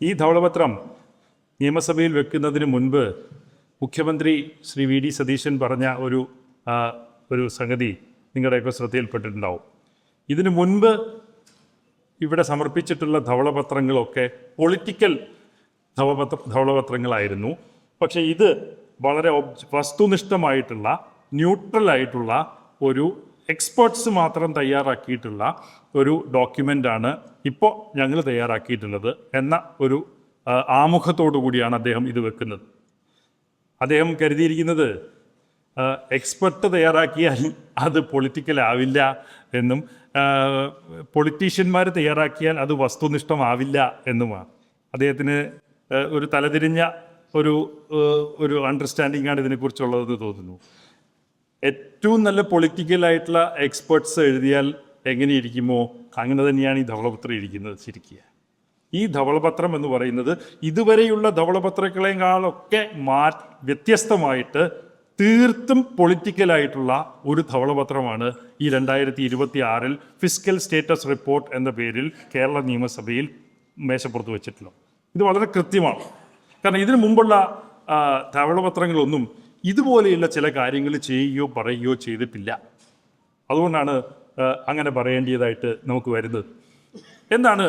ഈ ധവളപത്രം നിയമസഭയിൽ വെക്കുന്നതിന് മുൻപ് മുഖ്യമന്ത്രി ശ്രീ വി ഡി സതീശൻ പറഞ്ഞ ഒരു സംഗതി നിങ്ങളുടെയൊക്കെ ശ്രദ്ധയിൽപ്പെട്ടിട്ടുണ്ടാവും. ഇതിനു മുൻപ് ഇവിടെ സമർപ്പിച്ചിട്ടുള്ള ധവളപത്രങ്ങളൊക്കെ പൊളിറ്റിക്കൽ ധവളപത്രങ്ങളായിരുന്നു. പക്ഷേ ഇത് വളരെ വസ്തുനിഷ്ഠമായിട്ടുള്ള ന്യൂട്രലായിട്ടുള്ള ഒരു എക്സ്പേർട്സ് മാത്രം തയ്യാറാക്കിയിട്ടുള്ള ഒരു ഡോക്യുമെൻ്റാണ് ഇപ്പോൾ ഞങ്ങൾ തയ്യാറാക്കിയിട്ടുള്ളത് എന്ന ഒരു ആമുഖത്തോടു കൂടിയാണ് അദ്ദേഹം ഇത് വെക്കുന്നത്. അദ്ദേഹം കരുതിയിരിക്കുന്നത് എക്സ്പെർട്ട് തയ്യാറാക്കിയാൽ അത് പൊളിറ്റിക്കൽ ആവില്ല എന്നും പൊളിറ്റീഷ്യന്മാർ തയ്യാറാക്കിയാൽ അത് വസ്തുനിഷ്ഠമാവില്ല എന്നുമാണ്. അദ്ദേഹത്തിന് ഒരു തലതിരിഞ്ഞ ഒരു അണ്ടർസ്റ്റാൻഡിങ്ങാണ് ഇതിനെക്കുറിച്ചുള്ളതെന്ന് തോന്നുന്നു. ഏറ്റവും നല്ല പൊളിറ്റിക്കലായിട്ടുള്ള എക്സ്പേർട്സ് എഴുതിയാൽ എങ്ങനെയിരിക്കുമോ അങ്ങനെ തന്നെയാണ് ഈ ധവളപത്രം ഇരിക്കുന്നത്. ശരിക്കും ഈ ധവളപത്രം എന്ന് പറയുന്നത് ഇതുവരെയുള്ള ധവളപത്രങ്ങളെക്കാളൊക്കെ വ്യത്യസ്തമായിട്ട് തീർത്തും പൊളിറ്റിക്കലായിട്ടുള്ള ഒരു ധവളപത്രമാണ് ഈ 2026 ഫിസ്ക്കൽ സ്റ്റേറ്റസ് റിപ്പോർട്ട് എന്ന പേരിൽ കേരള നിയമസഭയിൽ മേശപ്പുറത്ത് വെച്ചിട്ടുള്ളത്. ഇത് വളരെ കൃത്യമാണ്. കാരണം ഇതിനു മുമ്പുള്ള ധവളപത്രങ്ങളൊന്നും ഇതുപോലെയുള്ള ചില കാര്യങ്ങൾ ചെയ്യുകയോ പറയുകയോ ചെയ്തിട്ടില്ല. അതുകൊണ്ടാണ് അങ്ങനെ പറയേണ്ടതായിട്ട് നമുക്ക് വരുന്നത്. എന്താണ്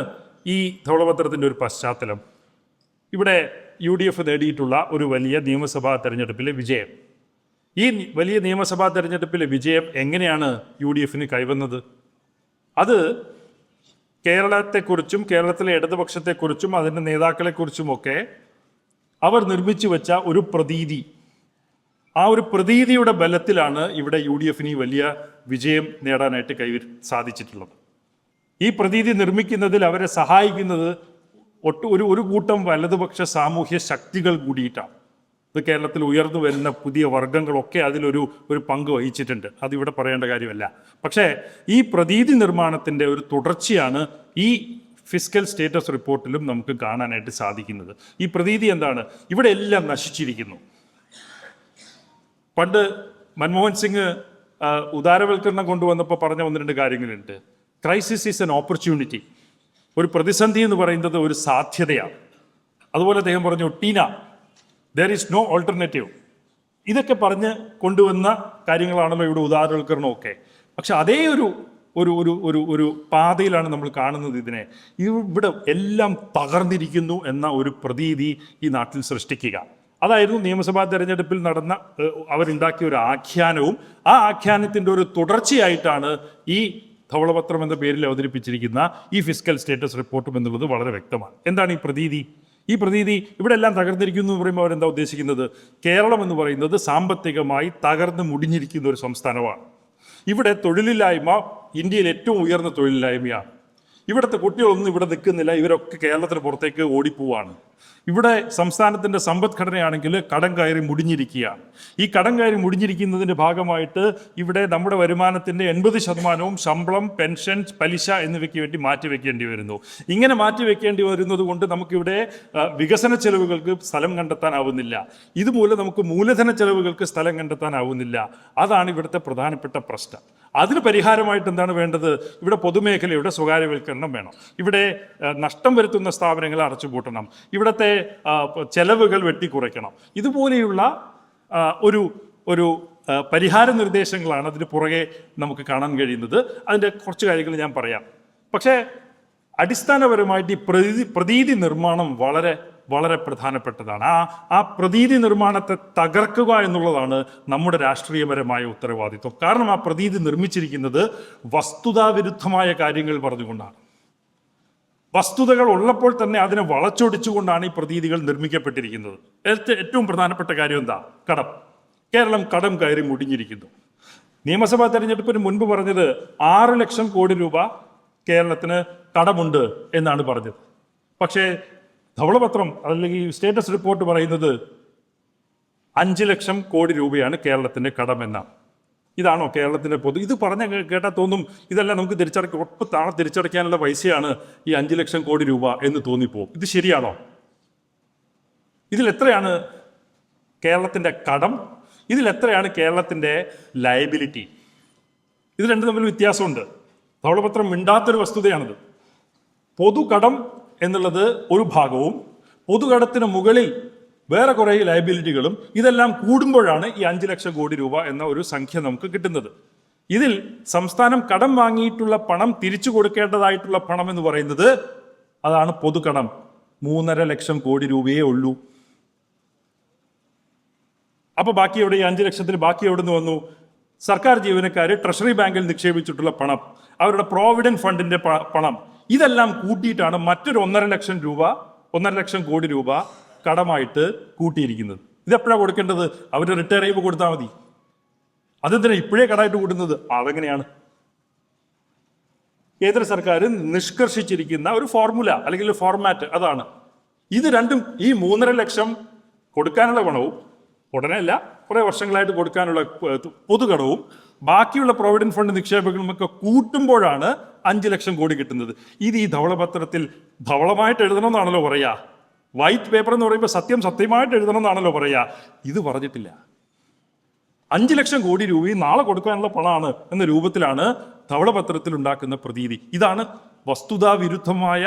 ഈ ധവളപത്രത്തിൻ്റെ ഒരു പശ്ചാത്തലം? ഇവിടെ UDF നേടിയിട്ടുള്ള ഒരു വലിയ നിയമസഭാ തെരഞ്ഞെടുപ്പിലെ വിജയം. ഈ വലിയ നിയമസഭാ തെരഞ്ഞെടുപ്പിലെ വിജയം എങ്ങനെയാണ് UDFന് കൈവന്നത്? അത് കേരളത്തെക്കുറിച്ചും കേരളത്തിലെ ഇടതുപക്ഷത്തെക്കുറിച്ചും അതിൻ്റെ നേതാക്കളെക്കുറിച്ചുമൊക്കെ അവർ നിർമ്മിച്ചു വെച്ച ഒരു പ്രതീതി. ആ ഒരു പ്രതീതിയുടെ ബലത്തിലാണ് ഇവിടെ UDFന് വലിയ വിജയം നേടാനായിട്ട് സാധിച്ചിട്ടുള്ളത്. ഈ പ്രതീതി നിർമ്മിക്കുന്നതിൽ അവരെ സഹായിക്കുന്നത് ഒരു കൂട്ടം വലതുപക്ഷ സാമൂഹ്യ ശക്തികൾ കൂടിയിട്ടാണ്. ഇത് കേരളത്തിൽ ഉയർന്നു വരുന്ന പുതിയ വർഗങ്ങളൊക്കെ അതിലൊരു പങ്ക് വഹിച്ചിട്ടുണ്ട്. അതിവിടെ പറയേണ്ട കാര്യമല്ല. പക്ഷേ ഈ പ്രതീതി നിർമ്മാണത്തിൻ്റെ ഒരു തുടർച്ചയാണ് ഈ ഫിസ്ക്കൽ സ്റ്റേറ്റസ് റിപ്പോർട്ടിലും നമുക്ക് കാണാനായിട്ട് സാധിക്കുന്നത്. ഈ പ്രതീതി എന്താണ്? ഇവിടെ എല്ലാം നശിച്ചിരിക്കുന്നു. പണ്ട് മൻമോഹൻ സിംഗ് ഉദാരവൽക്കരണം കൊണ്ടുവന്നപ്പോൾ പറഞ്ഞ 1-2 കാര്യങ്ങളുണ്ട്. Crisis is an opportunity. ഒരു പ്രതിസന്ധി എന്ന് പറയുന്നത് ഒരു സാധ്യതയാണ്. അതുപോലെ അദ്ദേഹം പറഞ്ഞു TINA there is no alternative. ഇതൊക്കെ പറഞ്ഞ് കൊണ്ടുവന്ന കാര്യങ്ങളാണല്ലോ ഇവിടെ ഉദാരവൽക്കരണമൊക്കെ. പക്ഷെ അതേ ഒരു പാതയിലാണ് നമ്മൾ കാണുന്നത് ഇതിനെ. ഇവിടെ എല്ലാം തകർന്നിരിക്കുന്നു എന്ന ഒരു പ്രതീതി ഈ നാട്ടിൽ സൃഷ്ടിക്കുക. അതായിരുന്നു നിയമസഭാ തെരഞ്ഞെടുപ്പിൽ നടന്ന അവരുണ്ടാക്കിയ ഒരു ആഖ്യാനവും ആ ആഖ്യാനത്തിൻ്റെ ഒരു തുടർച്ചയായിട്ടാണ് ഈ ധവളപത്രം എന്ന പേരിൽ അവതരിപ്പിച്ചിരിക്കുന്ന ഈ ഫിസ്ക്കൽ സ്റ്റേറ്റസ് റിപ്പോർട്ടും എന്നുള്ളത് വളരെ വ്യക്തമാണ്. എന്താണ് ഈ പ്രതീതി? ഈ പ്രതീതി ഇവിടെ എല്ലാം തകർന്നിരിക്കുന്നു എന്ന് പറയുമ്പോൾ അവരെന്താ ഉദ്ദേശിക്കുന്നത്? കേരളം എന്ന് പറയുന്നത് സാമ്പത്തികമായി തകർന്ന് മുടിഞ്ഞിരിക്കുന്ന ഒരു സംസ്ഥാനമാണ്. ഇവിടെ തൊഴിലില്ലായ്മ ഇന്ത്യയിൽ ഏറ്റവും ഉയർന്ന തൊഴിലില്ലായ്മയാണ്. ഇവിടുത്തെ കുട്ടികളൊന്നും ഇവിടെ നിൽക്കുന്നില്ല. ഇവരൊക്കെ കേരളത്തിന് പുറത്തേക്ക് ഓടിപ്പോവാണ്. ഇവിടെ സംസ്ഥാനത്തിൻ്റെ സമ്പദ്ഘടനയാണെങ്കിൽ കടം കയറി മുടിഞ്ഞിരിക്കുകയാണ്. ഈ കടം കയറി മുടിഞ്ഞിരിക്കുന്നതിൻ്റെ ഭാഗമായിട്ട് ഇവിടെ നമ്മുടെ വരുമാനത്തിൻ്റെ 80% ശമ്പളം, പെൻഷൻ, പലിശ എന്നിവയ്ക്ക് വേണ്ടി മാറ്റിവെക്കേണ്ടി വരുന്നു. ഇങ്ങനെ മാറ്റിവെക്കേണ്ടി വരുന്നത് കൊണ്ട് നമുക്കിവിടെ വികസന ചെലവുകൾക്ക് സ്ഥലം കണ്ടെത്താനാവുന്നില്ല. ഇതുമൂലം നമുക്ക് മൂലധന ചെലവുകൾക്ക് സ്ഥലം കണ്ടെത്താനാവുന്നില്ല. അതാണ് ഇവിടുത്തെ പ്രധാനപ്പെട്ട പ്രശ്നം. അതിന് പരിഹാരമായിട്ട് എന്താണ് വേണ്ടത്? ഇവിടെ പൊതുമേഖലയുടെ സ്വകാര്യവൽക്കരണം വേണം. ഇവിടെ നഷ്ടം വരുത്തുന്ന സ്ഥാപനങ്ങളെ അടച്ചുപൂട്ടണം. ഇവിടുത്തെ ചെലവുകൾ വെട്ടിക്കുറയ്ക്കണം. ഇതുപോലെയുള്ള ഒരു പരിഹാര നിർദ്ദേശങ്ങളാണ് അതിന് പുറകെ നമുക്ക് കാണാൻ കഴിയുന്നത്. അതിൻ്റെ കുറച്ച് കാര്യങ്ങൾ ഞാൻ പറയാം. പക്ഷേ അടിസ്ഥാനപരമായിട്ട് ഈ പ്രതീതി നിർമ്മാണം വളരെ വളരെ പ്രധാനപ്പെട്ടതാണ്. ആ പ്രതീതി നിർമ്മാണത്തെ തകർക്കുക എന്നുള്ളതാണ് നമ്മുടെ രാഷ്ട്രീയപരമായ ഉത്തരവാദിത്വം. കാരണം ആ പ്രതീതി നിർമ്മിച്ചിരിക്കുന്നത് വസ്തുതാവിരുദ്ധമായ കാര്യങ്ങൾ പറഞ്ഞുകൊണ്ടാണ്. വസ്തുതകൾ ഉള്ളപ്പോൾ തന്നെ അതിനെ വളച്ചൊടിച്ചുകൊണ്ടാണ് ഈ പ്രതീതികൾ നിർമ്മിക്കപ്പെട്ടിരിക്കുന്നത്. ഏറ്റവും പ്രധാനപ്പെട്ട കാര്യം എന്താ? കടം. കേരളം കടം കയറി മുടിഞ്ഞിരിക്കുന്നു. നിയമസഭാ തെരഞ്ഞെടുപ്പിന് മുൻപ് പറഞ്ഞത് 6 ലക്ഷം കോടി രൂപ കേരളത്തിന് കടമുണ്ട് എന്നാണ് പറഞ്ഞത്. പക്ഷേ ധവളപത്രം അല്ലെങ്കിൽ സ്റ്റേറ്റസ് റിപ്പോർട്ട് പറയുന്നത് 5 ലക്ഷം കോടി രൂപയാണ് കേരളത്തിൻ്റെ കടമെന്നാണ്. ഇതാണോ കേരളത്തിൻ്റെ ഇത് കേട്ടാൽ തോന്നും ഇതെല്ലാം നമുക്ക് തിരിച്ചടയ്ക്കാനുള്ള പൈസയാണ് ഈ 5 ലക്ഷം കോടി രൂപ എന്ന് തോന്നിപ്പോവും. ഇത് ശരിയാണോ? ഇതിലെത്രയാണ് കേരളത്തിൻ്റെ കടം? ഇതിലെത്രയാണ് കേരളത്തിൻ്റെ ലയബിലിറ്റി? ഇത് രണ്ടും തമ്മിൽ വ്യത്യാസമുണ്ട്. ധവളപത്രം മിണ്ടാത്തൊരു വസ്തുതയാണിത്. പൊതുകടം എന്നുള്ളത് ഒരു ഭാഗവും പൊതുകടത്തിന് മുകളിൽ വേറെ കുറേ ലയബിലിറ്റികളും ഇതെല്ലാം കൂടുമ്പോഴാണ് ഈ 5 ലക്ഷം കോടി രൂപ എന്ന ഒരു സംഖ്യ നമുക്ക് കിട്ടുന്നത്. ഇതിൽ സംസ്ഥാനം കടം വാങ്ങിയിട്ടുള്ള പണം തിരിച്ചു കൊടുക്കേണ്ടതായിട്ടുള്ള പണം എന്ന് പറയുന്നത് അതാണ് പൊതുകടം. 3.5 ലക്ഷം കോടി രൂപയേ ഉള്ളൂ. അപ്പൊ ബാക്കി എവിടെ? ഈ 5 ലക്ഷത്തിന് ബാക്കി എവിടെ നിന്ന് വന്നു? സർക്കാർ ജീവനക്കാർ ട്രഷറി ബാങ്കിൽ നിക്ഷേപിച്ചിട്ടുള്ള പണം, അവരുടെ പ്രോവിഡന്റ് ഫണ്ടിന്റെ പണം, ഇതെല്ലാം കൂട്ടിയിട്ടാണ് മറ്റൊരു 1.5 ലക്ഷം കോടി രൂപ കടമായിട്ട് കൂട്ടിയിരിക്കുന്നത്. ഇതെപ്പോഴാണ് കൊടുക്കേണ്ടത്? അവർ റിട്ടയർ ചെയ്യുമ്പോൾ കൊടുത്താൽ മതി. അതെന്തിനാ ഇപ്പോഴേ കടമായിട്ട് കൂട്ടുന്നത്? അതെങ്ങനെയാണ്? കേന്ദ്ര സർക്കാർ നിഷ്കർഷിച്ചിരിക്കുന്ന ഒരു ഫോർമുല അല്ലെങ്കിൽ ഒരു ഫോർമാറ്റ് അതാണ്. ഇത് രണ്ടും, ഈ 3.5 ലക്ഷം കൊടുക്കാനുള്ള പണവും ഉടനെ അല്ല കുറേ വർഷങ്ങളായിട്ട് കൊടുക്കാനുള്ള പൊതുകടവും ബാക്കിയുള്ള പ്രോവിഡന്റ് ഫണ്ട് നിക്ഷേപങ്ങളും ഒക്കെ കൂട്ടുമ്പോഴാണ് 5 ലക്ഷം കോടി കിട്ടുന്നത്. ഇത് ഈ ധവളപത്രത്തിൽ ധവളമായിട്ട് എഴുതണമെന്നാണല്ലോ പറയുക. വൈറ്റ് പേപ്പർ എന്ന് പറയുമ്പോൾ സത്യമായിട്ട് എഴുതണമെന്നാണല്ലോ പറയുക. ഇത് പറഞ്ഞിട്ടില്ല. 5 ലക്ഷം കോടി രൂപയും നാളെ കൊടുക്കാനുള്ള പണമാണ് എന്ന രൂപത്തിലാണ് ധവളപത്രത്തിൽ ഉണ്ടാക്കുന്ന പ്രതീതി. ഇതാണ് വസ്തുതാവിരുദ്ധമായ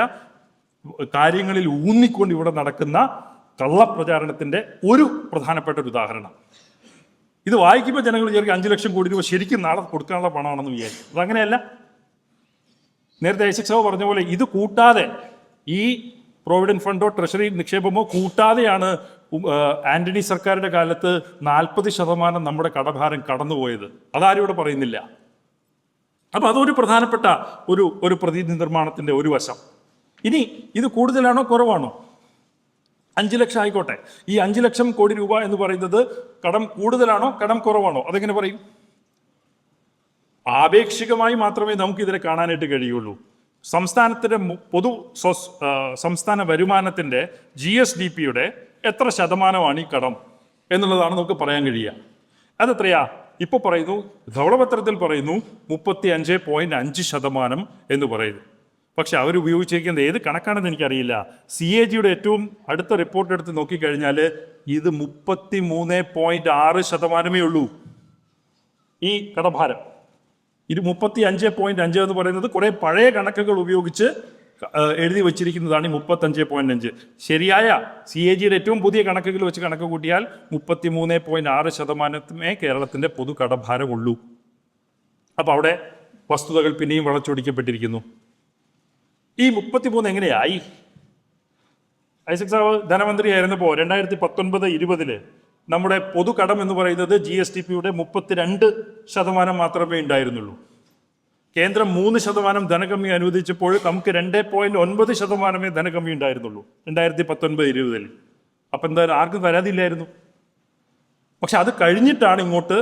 കാര്യങ്ങളിൽ ഊന്നിക്കൊണ്ട് ഇവിടെ നടക്കുന്ന കള്ളപ്രചാരണത്തിന്റെ ഒരു പ്രധാനപ്പെട്ട ഒരു ഉദാഹരണം. ഇത് വായിക്കുമ്പോൾ ജനങ്ങൾ വിചാരിക്കും 5 ലക്ഷം കോടി രൂപ ശരിക്കും നാളെ കൊടുക്കാനുള്ള പണമാണെന്ന് വിചാരിക്കും. അതങ്ങനെയല്ല. നേരത്തെ ഐസക് സാബ് പറഞ്ഞ പോലെ ഇത് കൂട്ടാതെ, ഈ പ്രോവിഡന്റ് ഫണ്ടോ ട്രഷറി നിക്ഷേപമോ കൂട്ടാതെയാണ് ആന്റണി സർക്കാരിന്റെ കാലത്ത് 40% നമ്മുടെ കടഭാരം കടന്നുപോയത്. അതാരും ഇവിടെ പറയുന്നില്ല. അപ്പൊ അതൊരു പ്രധാനപ്പെട്ട ഒരു പ്രതീതി നിർമ്മാണത്തിന്റെ ഒരു വശം. ഇനി ഇത് കൂടുതലാണോ കുറവാണോ? 5 ലക്ഷം ആയിക്കോട്ടെ. ഈ 5 ലക്ഷം കോടി രൂപ എന്ന് പറയുന്നത് കടം കൂടുതലാണോ കടം കുറവാണോ? അതെങ്ങനെ പറയും? ആപേക്ഷികമായി മാത്രമേ നമുക്ക് ഇതിനെ കാണാനായിട്ട് കഴിയുള്ളൂ. സംസ്ഥാനത്തിന്റെ സംസ്ഥാന വരുമാനത്തിന്റെ GSDP-യുടെ എത്ര ശതമാനമാണ് ഈ കടം എന്നുള്ളതാണ് നമുക്ക് പറയാൻ കഴിയുക. അതെത്രയാ? ഇപ്പോൾ പറയുന്നു, ധവളപത്രത്തിൽ പറയുന്നു 35.5% എന്ന് പറയുന്നു. പക്ഷെ അവരുപയോഗിച്ചിരിക്കുന്നത് ഏത് കണക്കാണെന്ന് എനിക്കറിയില്ല. CAG-യുടെ ഏറ്റവും അടുത്ത റിപ്പോർട്ട് എടുത്ത് നോക്കിക്കഴിഞ്ഞാൽ ഇത് 33.6% ഉള്ളൂ ഈ കടഭാരം. ഇത് 35.5 എന്ന് പറയുന്നത് കുറെ പഴയ കണക്കുകൾ ഉപയോഗിച്ച് എഴുതി വച്ചിരിക്കുന്നതാണ് ഈ 35.5. ശരിയായ CAG-യുടെ ഏറ്റവും പുതിയ കണക്കുകൾ വെച്ച് കണക്ക് കൂട്ടിയാൽ 33.6% കേരളത്തിന്റെ പൊതു കടഭാരമുള്ളൂ. അപ്പൊ അവിടെ വസ്തുതകൾ പിന്നെയും വളച്ചൊടിക്കപ്പെട്ടിരിക്കുന്നു. ഈ 33 എങ്ങനെയായി? ഐസക് സാബ് ധനമന്ത്രിയായിരുന്നപ്പോൾ 2019-20 നമ്മുടെ പൊതുകടം എന്ന് പറയുന്നത് GSDP-യുടെ 32% മാത്രമേ ഉണ്ടായിരുന്നുള്ളൂ. കേന്ദ്രം 3% ധനകമ്മി അനുവദിച്ചപ്പോൾ നമുക്ക് 2.9% ധനകമ്മി ഉണ്ടായിരുന്നുള്ളൂ 2019-20. അപ്പം എന്തായാലും ആർക്കും പരാതിയില്ലായിരുന്നു. പക്ഷെ അത് കഴിഞ്ഞിട്ടാണ് ഇങ്ങോട്ട്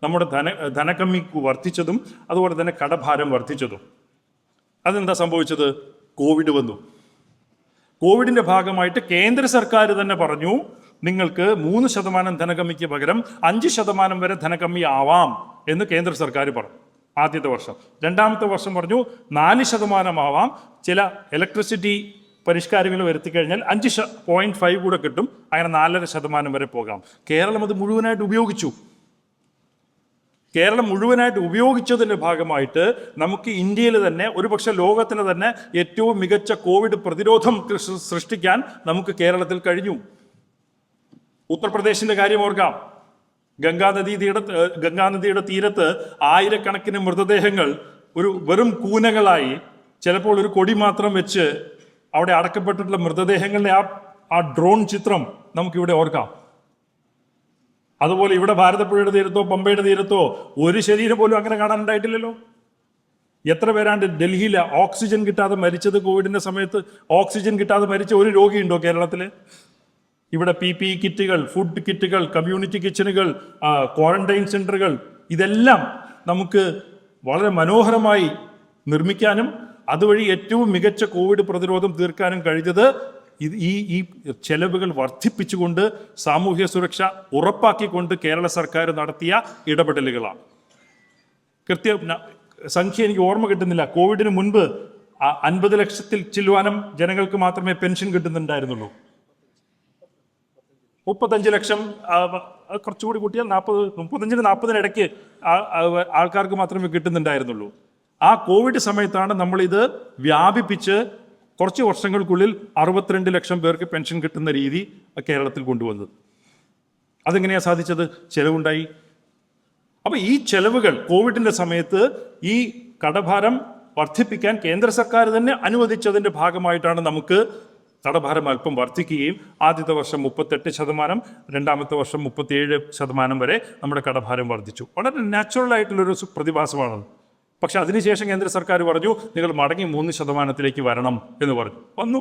നമ്മുടെ ധനകമ്മി വർദ്ധിച്ചതും അതുപോലെ തന്നെ കടഭാരം വർദ്ധിച്ചതും. അതെന്താ സംഭവിച്ചത്? കോവിഡ് വന്നു. കോവിഡിന്റെ ഭാഗമായിട്ട് കേന്ദ്ര സർക്കാർ തന്നെ പറഞ്ഞു, നിങ്ങൾക്ക് 3% ധനകമ്മിക്ക് പകരം 5% വരെ ധനകമ്മി ആവാം എന്ന് കേന്ദ്ര സർക്കാർ പറഞ്ഞു ആദ്യത്തെ വർഷം. രണ്ടാമത്തെ വർഷം പറഞ്ഞു 4% ആവാം, ചില ഇലക്ട്രിസിറ്റി പരിഷ്കാരങ്ങൾ വരുത്തിക്കഴിഞ്ഞാൽ 5.5 കൂടെ കിട്ടും, അങ്ങനെ 4.5% വരെ പോകാം. കേരളം അത് മുഴുവനായിട്ട് ഉപയോഗിച്ചു. കേരളം മുഴുവനായിട്ട് ഉപയോഗിച്ചതിൻ്റെ ഭാഗമായിട്ട് നമുക്ക് ഇന്ത്യയിൽ തന്നെ, ഒരുപക്ഷെ ലോകത്തിന് തന്നെ ഏറ്റവും മികച്ച കോവിഡ് പ്രതിരോധം സൃഷ്ടിക്കാൻ നമുക്ക് കേരളത്തിൽ കഴിഞ്ഞു. ഉത്തർപ്രദേശിന്റെ കാര്യം ഓർക്കാം. ഗംഗാനദിയുടെ തീരത്ത് ആയിരക്കണക്കിന് മൃതദേഹങ്ങൾ വെറും കൂനകളായി, ചിലപ്പോൾ ഒരു കൊടി മാത്രം വെച്ച് അവിടെ അടക്കപ്പെട്ടിട്ടുള്ള മൃതദേഹങ്ങളുടെ ആ ഡ്രോൺ ചിത്രം നമുക്കിവിടെ ഓർക്കാം. അതുപോലെ ഇവിടെ ഭാരതപ്പുഴയുടെ തീരത്തോ പമ്പയുടെ തീരത്തോ ഒരു ശരീരം പോലും അങ്ങനെ കാണാനുണ്ടായിട്ടില്ലല്ലോ. എത്ര പേരാണ്ട് ഡൽഹിയിൽ ഓക്സിജൻ കിട്ടാതെ മരിച്ചത്? കോവിഡിന്റെ സമയത്ത് ഓക്സിജൻ കിട്ടാതെ മരിച്ച ഒരു രോഗിയുണ്ടോ കേരളത്തിൽ? ഇവിടെ PPE കിറ്റുകൾ, ഫുഡ് കിറ്റുകൾ, കമ്മ്യൂണിറ്റി കിച്ചണുകൾ, ക്വാറന്റൈൻ സെന്ററുകൾ, ഇതെല്ലാം നമുക്ക് വളരെ മനോഹരമായി നിർമ്മിക്കാനും അതുവഴി ഏറ്റവും മികച്ച കോവിഡ് പ്രതിരോധം തീർക്കാനും കഴിഞ്ഞത് ഈ ചെലവുകൾ വർദ്ധിപ്പിച്ചുകൊണ്ട് സാമൂഹ്യ സുരക്ഷ ഉറപ്പാക്കിക്കൊണ്ട് കേരള സർക്കാർ നടത്തിയ ഇടപെടലുകളാണ്. സംഖ്യ എനിക്ക് ഓർമ്മ കിട്ടുന്നില്ല. കോവിഡിന് മുൻപ് 50 ലക്ഷത്തിൽ ചില്ലുവാനം ജനങ്ങൾക്ക് മാത്രമേ പെൻഷൻ കിട്ടുന്നുണ്ടായിരുന്നുള്ളൂ. 35 ലക്ഷം, കുറച്ചുകൂടി കൂട്ടിയാൽ 35-40 ഇടയ്ക്ക് ആൾക്കാർക്ക് മാത്രമേ കിട്ടുന്നുണ്ടായിരുന്നുള്ളൂ. ആ കോവിഡ് സമയത്താണ് നമ്മളിത് വ്യാപിപ്പിച്ച് കുറച്ച് വർഷങ്ങൾക്കുള്ളിൽ 62 ലക്ഷം പേർക്ക് പെൻഷൻ കിട്ടുന്ന രീതി കേരളത്തിൽ കൊണ്ടുവന്നത്. അതെങ്ങനെയാണ് സാധിച്ചത്? ചെലവുണ്ടായി. അപ്പോൾ ഈ ചെലവുകൾ കോവിഡിൻ്റെ സമയത്ത് ഈ കടഭാരം വർദ്ധിപ്പിക്കാൻ കേന്ദ്ര സർക്കാർ തന്നെ അനുവദിച്ചതിൻ്റെ ഭാഗമായിട്ടാണ് നമുക്ക് കടഭാരം അല്പം വർദ്ധിക്കുകയും ആദ്യത്തെ വർഷം 38%, രണ്ടാമത്തെ വർഷം 37% വരെ നമ്മുടെ കടഭാരം വർദ്ധിച്ചു. വളരെ നാച്ചുറൽ ആയിട്ടുള്ളൊരു പ്രതിഭാസമാണത്. പക്ഷെ അതിനുശേഷം കേന്ദ്ര സർക്കാർ പറഞ്ഞു നിങ്ങൾ മടങ്ങി 3% വരണം എന്ന് പറഞ്ഞു. വന്നു,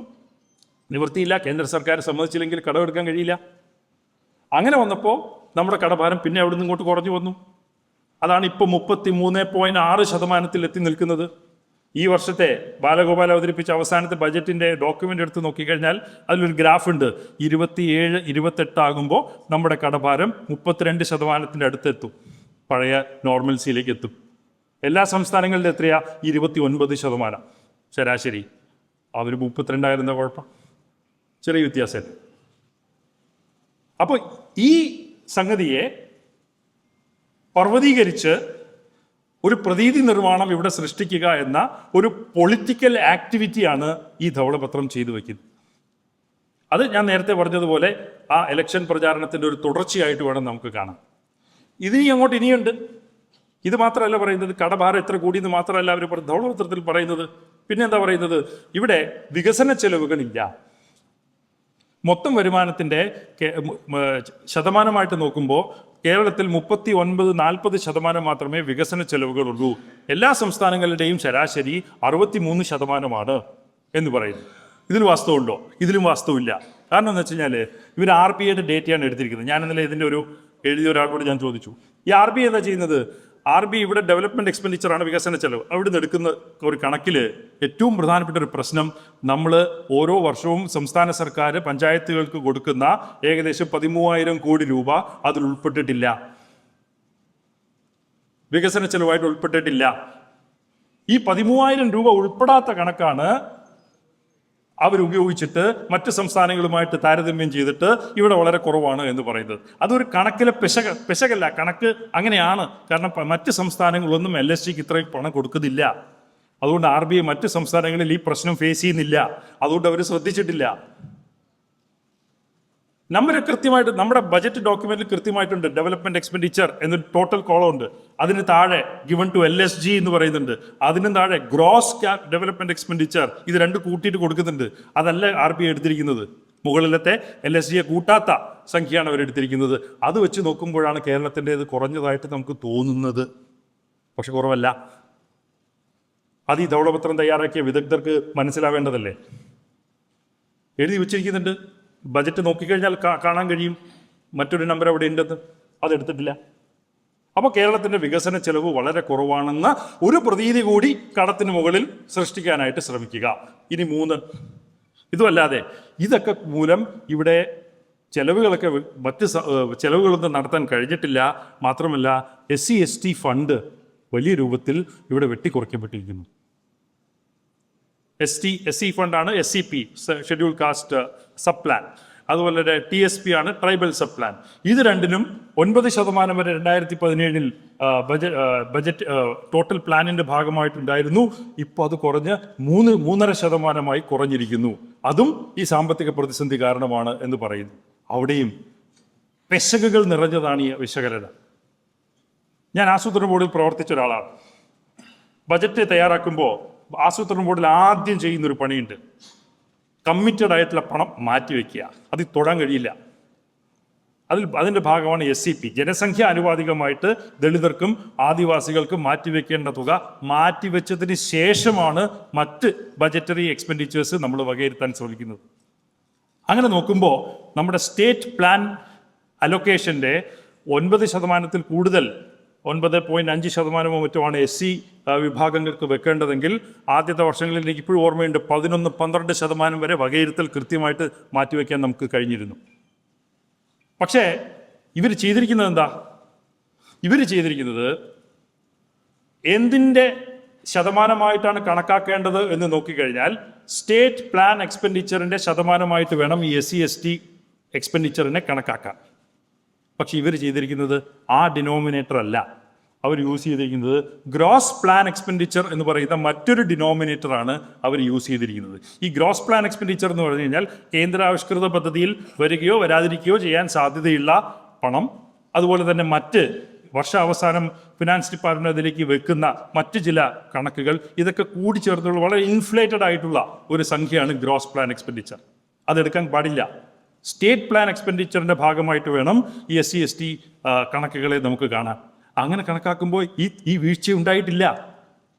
നിവൃത്തിയില്ല. കേന്ദ്ര സർക്കാർ സമ്മതിച്ചില്ലെങ്കിൽ കടമെടുക്കാൻ കഴിയില്ല. അങ്ങനെ വന്നപ്പോൾ നമ്മുടെ കടഭാരം പിന്നെ അവിടെ നിന്ന് ഇങ്ങോട്ട് കുറഞ്ഞു വന്നു. അതാണ് ഇപ്പോൾ 33.6% എത്തി നിൽക്കുന്നത്. ഈ വർഷത്തെ ബാലഗോപാൽ അവതരിപ്പിച്ച അവസാനത്തെ ബജറ്റിൻ്റെ ഡോക്യുമെൻ്റ് എടുത്ത് നോക്കിക്കഴിഞ്ഞാൽ അതിലൊരു ഗ്രാഫ് ഉണ്ട്. 27-28 ആകുമ്പോൾ നമ്മുടെ കടഭാരം 32% അടുത്തെത്തും, പഴയ നോർമൽസിയിലേക്ക് എത്തും. എല്ലാ സംസ്ഥാനങ്ങളിലും എത്രയാ? 29% ശരാശരി. അവർ 32 കുഴപ്പം, ചെറിയ വ്യത്യാസം. അപ്പോൾ ഈ സംഗതിയെ പർവ്വതീകരിച്ച് ഒരു പ്രതീതി നിർമ്മാണം ഇവിടെ സൃഷ്ടിക്കുക എന്ന ഒരു പൊളിറ്റിക്കൽ ആക്ടിവിറ്റിയാണ് ഈ ധവളപത്രം ചെയ്തു വയ്ക്കുന്നത്. അത് ഞാൻ നേരത്തെ പറഞ്ഞതുപോലെ ആ ഇലക്ഷൻ പ്രചാരണത്തിൻ്റെ ഒരു തുടർച്ചയായിട്ട് വേണം നമുക്ക് കാണാൻ. അങ്ങോട്ട് ഇനിയുണ്ട്. ഇത് മാത്രമല്ല പറയുന്നത്, കടഭാരം എത്ര കൂടിയെന്ന് മാത്രമല്ല അവർ ധവളപത്രത്തിൽ പറയുന്നത്. പിന്നെ എന്താ പറയുന്നത്? ഇവിടെ വികസന ചെലവുകളില്ല. മൊത്തം വരുമാനത്തിൻ്റെ ശതമാനമായിട്ട് നോക്കുമ്പോൾ കേരളത്തിൽ 39-40% മാത്രമേ വികസന ചെലവുകളുള്ളൂ. എല്ലാ സംസ്ഥാനങ്ങളുടെയും ശരാശരി 63% എന്ന് പറയുന്നു. ഇതിൽ വാസ്തവമുണ്ടോ? ഇതിലും വാസ്തവമില്ല. കാരണം എന്ന് വെച്ച് കഴിഞ്ഞാൽ ഇവർ RBIയുടെ ഡേറ്റയാണ് എടുത്തിരിക്കുന്നത്. ഞാൻ ഇന്നലെ ഇതിൻ്റെ എഴുതിയ ഒരാളോട് ഞാൻ ചോദിച്ചു, ഈ RBI എന്താ ചെയ്യുന്നത്? RBI ഇവിടെ ഡെവലപ്മെൻറ്റ് എക്സ്പെൻഡിച്ചറാണ് വികസന ചെലവ്. അവിടെ നിന്ന് എടുക്കുന്ന ഒരു കണക്കിൽ ഏറ്റവും പ്രധാനപ്പെട്ട ഒരു പ്രശ്നം, നമ്മൾ ഓരോ വർഷവും സംസ്ഥാന സർക്കാർ പഞ്ചായത്തുകൾക്ക് കൊടുക്കുന്ന ഏകദേശം 13,000 കോടി രൂപ അതിൽ ഉൾപ്പെട്ടിട്ടില്ല, വികസന ചെലവായിട്ട് ഉൾപ്പെട്ടിട്ടില്ല. ഈ 13,000 രൂപ ഉൾപ്പെടാത്ത കണക്കാണ് അവരുപയോഗിച്ചിട്ട് മറ്റ് സംസ്ഥാനങ്ങളുമായിട്ട് താരതമ്യം ചെയ്തിട്ട് ഇവിടെ വളരെ കുറവാണ് എന്ന് പറയുന്നത്. അതൊരു കണക്കിലെ പിശകല്ല, കണക്ക് അങ്ങനെയാണ്. കാരണം മറ്റ് സംസ്ഥാനങ്ങളൊന്നും LSGക്ക് ഇത്രയും പണം കൊടുക്കുന്നില്ല. അതുകൊണ്ട് RBI മറ്റ് സംസ്ഥാനങ്ങളിൽ ഈ പ്രശ്നം ഫേസ് ചെയ്യുന്നില്ല. അതുകൊണ്ട് അവർ ശ്രദ്ധിച്ചിട്ടില്ല. നമ്പർ കൃത്യമായിട്ട് നമ്മുടെ ബജറ്റ് ഡോക്യുമെന്റിൽ കൃത്യമായിട്ടുണ്ട്. ഡെവലപ്മെന്റ് എക്സ്പെൻഡിച്ചർ എന്നൊരു ടോട്ടൽ കോളം ഉണ്ട്. അതിന് താഴെ ഗിവൺ ടു LSG എന്ന് പറയുന്നുണ്ട്. അതിനും താഴെ ഗ്രോസ് ഡെവലപ്മെന്റ് എക്സ്പെൻഡിച്ചർ, ഇത് രണ്ട് കൂട്ടിയിട്ട് കൊടുക്കുന്നുണ്ട്. അതല്ല RBI എടുത്തിരിക്കുന്നത്. മുകളിലത്തെ LSGയെ കൂട്ടാത്ത സംഖ്യയാണ് അവരെടുത്തിരിക്കുന്നത്. അത് വെച്ച് നോക്കുമ്പോഴാണ് കേരളത്തിൻ്റെത് കുറഞ്ഞതായിട്ട് നമുക്ക് തോന്നുന്നത്. പക്ഷെ കുറവല്ല. അത് ഈ ധവളപത്രം തയ്യാറാക്കിയ വിദഗ്ധർക്ക് മനസ്സിലാവേണ്ടതല്ലേ? എഴുതി വച്ചിരിക്കുന്നുണ്ട്. ബജറ്റ് നോക്കിക്കഴിഞ്ഞാൽ കാണാൻ കഴിയും മറ്റൊരു നമ്പർ അവിടെ ഉണ്ടെന്ന്. അതെടുത്തിട്ടില്ല. അപ്പോൾ കേരളത്തിൻ്റെ വികസന ചെലവ് വളരെ കുറവാണെന്ന ഒരു പ്രതീതി കൂടി കടത്തിന് മുകളിൽ സൃഷ്ടിക്കാനായിട്ട് ശ്രമിക്കുക. ഇനി 3, ഇതുമല്ലാതെ ഇതൊക്കെ മൂലം ഇവിടെ ചെലവുകളൊക്കെ മറ്റ് ചെലവുകളൊന്നും നടത്താൻ കഴിഞ്ഞിട്ടില്ല. മാത്രമല്ല SC/ST ഫണ്ട് വലിയ രൂപത്തിൽ ഇവിടെ വെട്ടിക്കുറയ്ക്കപ്പെട്ടിരിക്കുന്നു. SC ഫണ്ടാണ് SCP, schedule caste sub plan. അതുപോലെ TSP ആണ് ട്രൈബൽ സബ് പ്ലാൻ. ഇത് രണ്ടിനും 9% വരെ 2017 ബജറ്റ് ടോട്ടൽ പ്ലാനിൻ്റെ ഭാഗമായിട്ടുണ്ടായിരുന്നു. ഇപ്പോൾ അത് കുറഞ്ഞ് 3.5% കുറഞ്ഞിരിക്കുന്നു. അതും ഈ സാമ്പത്തിക പ്രതിസന്ധി കാരണമാണ് എന്ന് പറയുന്നു. അവിടെയും പെശകുകൾ നിറഞ്ഞതാണ് ഈ വിശകലന. ഞാൻ ആസൂത്രണ ബോർഡിൽ പ്രവർത്തിച്ച ഒരാളാണ്. ബജറ്റ് തയ്യാറാക്കുമ്പോൾ ആസൂത്രണ ബോർഡിൽ ആദ്യം ചെയ്യുന്നൊരു പണിയുണ്ട്. കമ്മിറ്റഡ് ആയിട്ടുള്ള പണം മാറ്റിവെക്കുക. അതിൽ തൊടാൻ കഴിയില്ല. അതിൻ്റെ ഭാഗമാണ് SCP. ജനസംഖ്യ അനുപാതികമായിട്ട് ദളിതർക്കും ആദിവാസികൾക്കും മാറ്റിവെക്കേണ്ട തുക മാറ്റിവെച്ചതിന് ശേഷമാണ് മറ്റ് ബജറ്ററി എക്സ്പെൻഡിച്ചേഴ്സ് നമ്മൾ വകയിരുത്താൻ ശ്രമിക്കുന്നത്. അങ്ങനെ നോക്കുമ്പോൾ നമ്മുടെ സ്റ്റേറ്റ് പ്ലാൻ അലൊക്കേഷൻ്റെ 9% കൂടുതൽ 9.5% മറ്റുമാണ് SC വിഭാഗങ്ങൾക്ക് വെക്കേണ്ടതെങ്കിൽ ആദ്യത്തെ വർഷങ്ങളിൽ എനിക്ക് ഇപ്പോഴും ഓർമ്മയുണ്ട് 11-12% വരെ വകയിരുത്തൽ കൃത്യമായിട്ട് മാറ്റിവെക്കാൻ നമുക്ക് കഴിഞ്ഞിരുന്നു. പക്ഷേ ഇവർ ചെയ്തിരിക്കുന്നത് എന്താ? ഇവർ ചെയ്തിരിക്കുന്നത് എന്തിൻ്റെ ശതമാനമായിട്ടാണ് കണക്കാക്കേണ്ടത് എന്ന് നോക്കിക്കഴിഞ്ഞാൽ സ്റ്റേറ്റ് പ്ലാൻ എക്സ്പെൻഡിച്ചറിൻ്റെ ശതമാനമായിട്ട് വേണം ഈ SC/ST എക്സ്പെൻഡിച്ചറിനെ കണക്കാക്കാൻ. പക്ഷെ ഇവർ ചെയ്തിരിക്കുന്നത് ആ ഡിനോമിനേറ്റർ അല്ല, അവർ യൂസ് ചെയ്തിരിക്കുന്നത് ഗ്രോസ് പ്ലാൻ എക്സ്പെൻഡിച്ചർ എന്ന് പറയുന്ന മറ്റൊരു ഡിനോമിനേറ്ററാണ് അവർ യൂസ് ചെയ്തിരിക്കുന്നത്. ഈ ഗ്രോസ് പ്ലാൻ എക്സ്പെൻഡിച്ചർ എന്ന് പറഞ്ഞു കഴിഞ്ഞാൽ കേന്ദ്രാവിഷ്കൃത പദ്ധതിയിൽ വരികയോ വരാതിരിക്കുകയോ ചെയ്യാൻ സാധ്യതയുള്ള പണം, അതുപോലെ തന്നെ മറ്റ് വർഷാവസാനം ഫിനാൻസ് ഡിപ്പാർട്ട്മെന്റ് അതിലേക്ക് വെക്കുന്ന മറ്റ് ചില കണക്കുകൾ, ഇതൊക്കെ കൂടി ചേർത്തുള്ള വളരെ ഇൻഫ്ലേറ്റഡ് ആയിട്ടുള്ള ഒരു സംഖ്യയാണ് ഗ്രോസ് പ്ലാൻ എക്സ്പെൻഡിച്ചർ. അതെടുക്കാൻ പാടില്ല. സ്റ്റേറ്റ് പ്ലാൻ എക്സ്പെൻഡിച്ചറിന്റെ ഭാഗമായിട്ട് വേണം ഈ SC/ST കണക്കുകളെ നമുക്ക് കാണാൻ. അങ്ങനെ കണക്കാക്കുമ്പോൾ ഈ വീഴ്ച ഉണ്ടായിട്ടില്ല.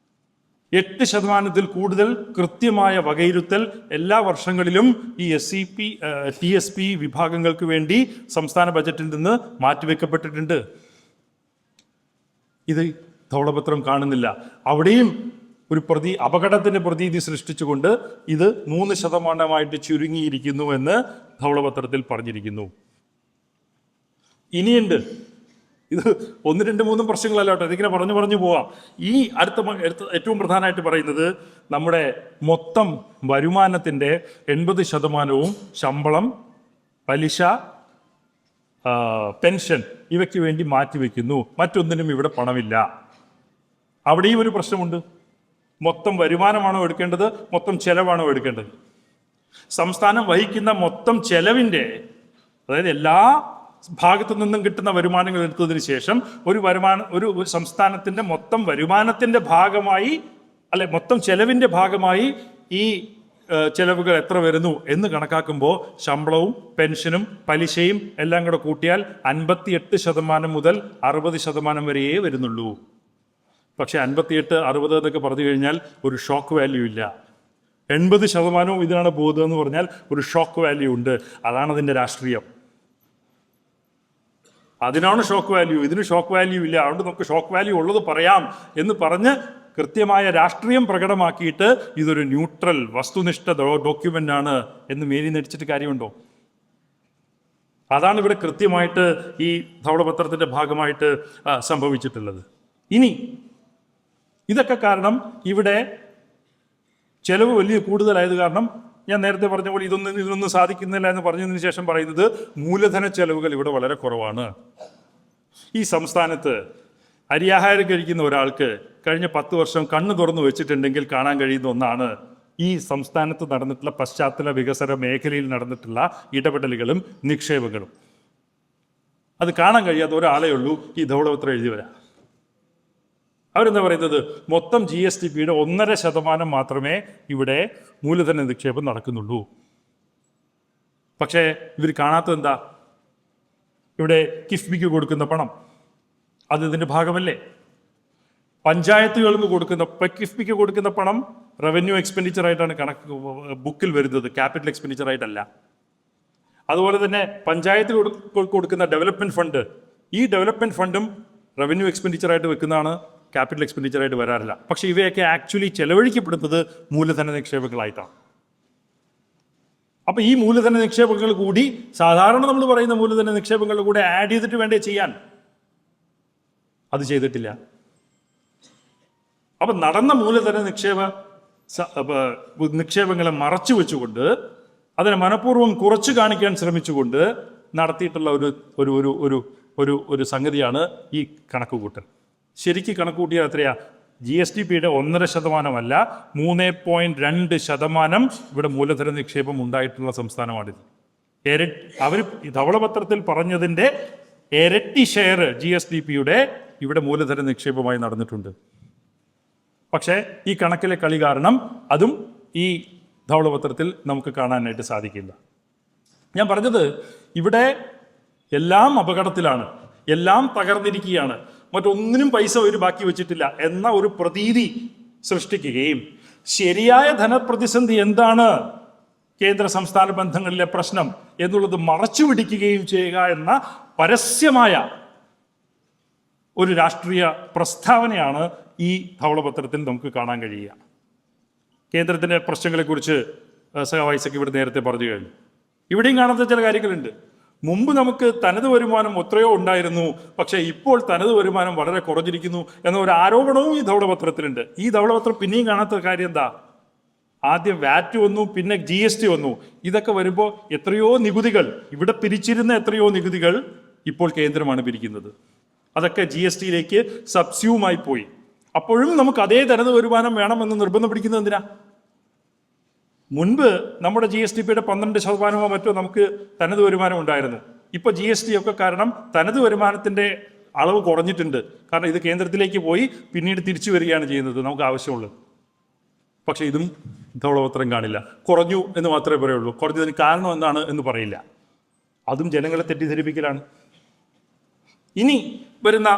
8% കൂടുതൽ കൃത്യമായ വകയിരുത്തൽ എല്ലാ വർഷങ്ങളിലും ഈ SCP TSP വിഭാഗങ്ങൾക്ക് വേണ്ടി സംസ്ഥാന ബജറ്റിൽ നിന്ന് മാറ്റിവെക്കപ്പെട്ടിട്ടുണ്ട്. ഇത് ധവളപത്രം കാണുന്നില്ല. അവിടെയും ഒരു അപകടത്തിന്റെ പ്രതീതി സൃഷ്ടിച്ചുകൊണ്ട് ഇത് 3% ചുരുങ്ങിയിരിക്കുന്നു എന്ന് ധവളപത്രത്തിൽ പറഞ്ഞിരിക്കുന്നു. ഇനിയുണ്ട്. ഇത് 1, 2, 3 പ്രശ്നങ്ങളല്ല കേട്ടോ, ഇതിങ്ങനെ പറഞ്ഞു പോവാം. ഈ അടുത്ത ഏറ്റവും പ്രധാനമായിട്ട് പറയുന്നത് നമ്മുടെ മൊത്തം വരുമാനത്തിൻ്റെ 80% ശമ്പളം, പലിശ, പെൻഷൻ ഇവയ്ക്ക് വേണ്ടി മാറ്റിവെക്കുന്നു. മറ്റൊന്നിനും ഇവിടെ പണമില്ല. അവിടെയും ഒരു പ്രശ്നമുണ്ട്. മൊത്തം വരുമാനമാണോ എടുക്കേണ്ടത്, മൊത്തം ചെലവാണോ എടുക്കേണ്ടത്? സംസ്ഥാനം വഹിക്കുന്ന മൊത്തം ചെലവിൻ്റെ, അതായത് എല്ലാ ഭാഗത്തു നിന്നും കിട്ടുന്ന വരുമാനങ്ങൾ എടുത്തതിന് ശേഷം ഒരു സംസ്ഥാനത്തിൻ്റെ മൊത്തം വരുമാനത്തിൻ്റെ ഭാഗമായി, അല്ലെ മൊത്തം ചെലവിൻ്റെ ഭാഗമായി ഈ ചെലവുകൾ എത്ര വരുന്നു എന്ന് കണക്കാക്കുമ്പോൾ ശമ്പളവും പെൻഷനും പലിശയും എല്ലാം കൂടെ കൂട്ടിയാൽ 58% മുതൽ 60% വരെയേ വരുന്നുള്ളൂ. പക്ഷെ 58, 60 എന്നൊക്കെ പറഞ്ഞു കഴിഞ്ഞാൽ ഒരു ഷോക്ക് വാല്യൂ ഇല്ല. 80% ഇതിനാണ് പോകുന്നതെന്ന് പറഞ്ഞാൽ ഒരു ഷോക്ക് വാല്യൂ ഉണ്ട്. അതാണ് അതിൻ്റെ രാഷ്ട്രീയം. അതിനാണ് ഷോക്ക് വാല്യൂ, ഇതിന് ഷോക്ക് വാല്യൂ ഇല്ല. അതുകൊണ്ട് നമുക്ക് ഷോക്ക് വാല്യൂ ഉള്ളത് പറയാം എന്ന് പറഞ്ഞ് കൃത്യമായ രാഷ്ട്രീയം പ്രകടമാക്കിയിട്ട് ഇതൊരു ന്യൂട്രൽ വസ്തുനിഷ്ഠ ഡോക്യുമെന്റ് ആണ് എന്ന് മേരി നടിച്ചിട്ട് കാര്യമുണ്ടോ? അതാണ് ഇവിടെ കൃത്യമായിട്ട് ഈ ധവളപത്രത്തിന്റെ ഭാഗമായിട്ട് സംഭവിച്ചിട്ടുള്ളത്. ഇനി ഇതൊക്കെ കാരണം ഇവിടെ ചെലവ് വലിയ കൂടുതലായത് കാരണം ഞാൻ നേരത്തെ പറഞ്ഞ പോലെ ഇതിനൊന്നും സാധിക്കുന്നില്ല എന്ന് പറഞ്ഞതിന് ശേഷം പറയുന്നത് മൂലധന ചെലവുകൾ ഇവിടെ വളരെ കുറവാണ്. ഈ സംസ്ഥാനത്ത് അരിയാഹാരം കഴിക്കുന്ന ഒരാൾക്ക് കഴിഞ്ഞ 10 വർഷം കണ്ണു തുറന്നു വെച്ചിട്ടുണ്ടെങ്കിൽ കാണാൻ കഴിയുന്ന ഒന്നാണ് ഈ സംസ്ഥാനത്ത് നടന്നിട്ടുള്ള പശ്ചാത്തല വികസന മേഖലയിൽ നടന്നിട്ടുള്ള ഇടപെടലുകളും നിക്ഷേപങ്ങളും. അത് കാണാൻ കഴിയാത്ത ഒരാളേ ഉള്ളൂ ഈ ധവളപത്രം എഴുതി വരാം. അവരെന്താ പറയുന്നത്, മൊത്തം GSDPയുടെ 1.5% മാത്രമേ ഇവിടെ മൂലധന നിക്ഷേപം നടക്കുന്നുള്ളൂ. പക്ഷേ ഇവർ കാണാത്തത് എന്താ? ഇവിടെ കിഫ്ബിക്ക് കൊടുക്കുന്ന പണം അത് ഇതിൻ്റെ ഭാഗമല്ലേ? പഞ്ചായത്തുകൾക്ക് കൊടുക്കുന്ന കിഫ്ബിക്ക് കൊടുക്കുന്ന പണം റവന്യൂ എക്സ്പെൻഡിച്ചറായിട്ടാണ് കണക്ക് ബുക്കിൽ വരുന്നത്, ക്യാപിറ്റൽ എക്സ്പെൻഡിച്ചറായിട്ടല്ല. അതുപോലെ തന്നെ പഞ്ചായത്ത് കൊടുക്കുന്ന ഡെവലപ്മെൻറ്റ് ഫണ്ട്, ഈ ഡെവലപ്മെൻറ്റ് ഫണ്ടും റവന്യൂ എക്സ്പെൻഡിച്ചറായിട്ട് വെക്കുന്നതാണ്, ക്യാപിറ്റൽ എക്സ്പെൻഡിച്ചറായിട്ട് വരാറില്ല. പക്ഷേ ഇവയൊക്കെ ആക്ച്വലി ചെലവഴിക്കപ്പെടുന്നത് മൂലധന നിക്ഷേപങ്ങളായിട്ടാണ്. അപ്പോൾ ഈ മൂലധന നിക്ഷേപങ്ങൾ കൂടി സാധാരണ നമ്മൾ പറയുന്ന മൂലധന നിക്ഷേപങ്ങളുടെ കൂടെ ആഡ് ചെയ്തിട്ട് വേണ്ടേ ചെയ്യാൻ? അത് ചെയ്തിട്ടില്ല. അപ്പം നടന്ന മൂലധന നിക്ഷേപങ്ങളെ മറച്ചു വെച്ചുകൊണ്ട്, അതിനെ മനഃപൂർവ്വം കുറച്ച് കാണിക്കാൻ ശ്രമിച്ചുകൊണ്ട് നടത്തിയിട്ടുള്ള ഒരു സംഗതിയാണ് ഈ കണക്കുകൂട്ടൽ. ശരിക്കും കണക്കുകൂട്ടിയാൽ എത്രയാ? GSDPയുടെ 1.5% 3.2% ഇവിടെ മൂലധന നിക്ഷേപം ഉണ്ടായിട്ടുള്ള സംസ്ഥാനമാണിത്. അവർ ധവളപത്രത്തിൽ പറഞ്ഞതിൻ്റെ ഇരട്ടി ഷെയർ GSDPയുടെ ഇവിടെ മൂലധന നിക്ഷേപമായി നടന്നിട്ടുണ്ട്. പക്ഷേ ഈ കണക്കിലെ കളി കാരണം അതും ഈ ധവളപത്രത്തിൽ നമുക്ക് കാണാനായിട്ട് സാധിക്കില്ല. ഞാൻ പറഞ്ഞത് ഇവിടെ എല്ലാം അപകടത്തിലാണ്, എല്ലാം തകർന്നിരിക്കുകയാണ്, മറ്റൊന്നിനും പൈസ ഒരു ബാക്കി വെച്ചിട്ടില്ല എന്ന ഒരു പ്രതീതി സൃഷ്ടിക്കുകയും ശരിയായ ധനപ്രതിസന്ധി എന്താണ്, കേന്ദ്ര സംസ്ഥാന ബന്ധങ്ങളിലെ പ്രശ്നം എന്നുള്ളത് മറച്ചു പിടിക്കുകയും ചെയ്യുക എന്ന പരസ്യമായ ഒരു രാഷ്ട്രീയ പ്രസ്താവനയാണ് ഈ ധവളപത്രത്തിൽ നമുക്ക് കാണാൻ കഴിയുക. കേന്ദ്രത്തിൻ്റെ പ്രശ്നങ്ങളെക്കുറിച്ച് സഹവായിസക്ക് ഇവിടെ നേരത്തെ പറഞ്ഞു കഴിഞ്ഞു. ഇവിടെയും കാണാത്ത ചില കാര്യങ്ങളുണ്ട്. മുമ്പ് നമുക്ക് തനത് വരുമാനം എത്രയോ ഉണ്ടായിരുന്നു, പക്ഷേ ഇപ്പോൾ തനത് വരുമാനം വളരെ കുറഞ്ഞിരിക്കുന്നു എന്ന ഒരു ആരോപണവും ഈ ധവളപത്രത്തിലുണ്ട്. ഈ ധവളപത്രം പിന്നെയും കാണാത്ത കാര്യം എന്താ? ആദ്യം VAT വന്നു, പിന്നെ GST വന്നു. ഇതൊക്കെ വരുമ്പോൾ എത്രയോ നികുതികൾ, ഇവിടെ പിരിച്ചിരുന്ന എത്രയോ നികുതികൾ ഇപ്പോൾ കേന്ദ്രമാണ് പിരിക്കുന്നത്. അതൊക്കെ GST സബ്സ്യൂമായി പോയി. അപ്പോഴും നമുക്ക് അതേ തനത് വരുമാനം വേണമെന്ന് നിർബന്ധം പിടിക്കുന്നത് എന്തിനാ? മുൻപ് നമ്മുടെ GSTPയുടെ 12% മറ്റോ നമുക്ക് തനത് വരുമാനം ഉണ്ടായിരുന്നു. ഇപ്പോൾ GST ഒക്കെ കാരണം തനത് വരുമാനത്തിൻ്റെ അളവ് കുറഞ്ഞിട്ടുണ്ട്. കാരണം ഇത് കേന്ദ്രത്തിലേക്ക് പോയി പിന്നീട് തിരിച്ചു വരികയാണ് ചെയ്യുന്നത് നമുക്ക് ആവശ്യമുള്ളത്. പക്ഷേ ഇതും ധവളപത്രം കാണില്ല. കുറഞ്ഞു എന്ന് മാത്രമേ പറയുള്ളൂ. കുറഞ്ഞതിന് കാരണം എന്താണ് എന്ന് പറയില്ല. അതും ജനങ്ങളെ തെറ്റിദ്ധരിപ്പിക്കലാണ്. ഇനി വരുന്ന